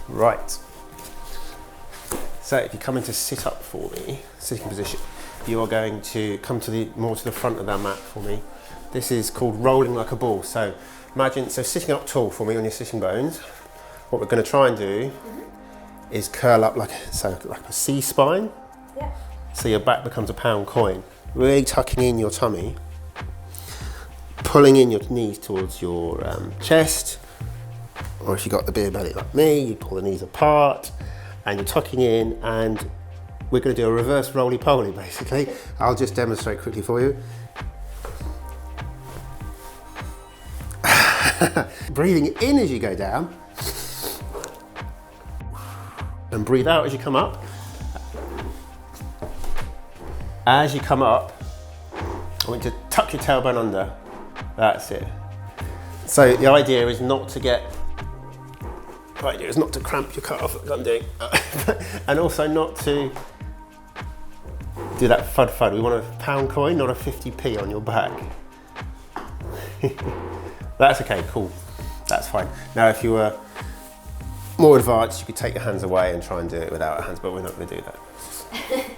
Right. So if you come into sit up for me, sitting position, you are going to come to more to the front of that mat for me. This is called rolling like a ball. So imagine, sitting up tall for me on your sitting bones. What we're going to try and do is curl up like a C spine. Yeah. So your back becomes a pound coin. Really tucking in your tummy, pulling in your knees towards your chest, or if you've got the beer belly like me, you pull the knees apart and you're tucking in, and we're going to do a reverse roly-poly basically. I'll just demonstrate quickly for you. Breathing in as you go down, and breathe out as you come up. As you come up, I want you to tuck your tailbone under. That's it. So the idea is not to cramp your calf like I'm doing, and also not to do that fud. We want a pound coin, not a 50p on your back. That's okay, cool. That's fine. Now, if you were more advanced, you could take your hands away and try and do it without hands, but we're not going to do that.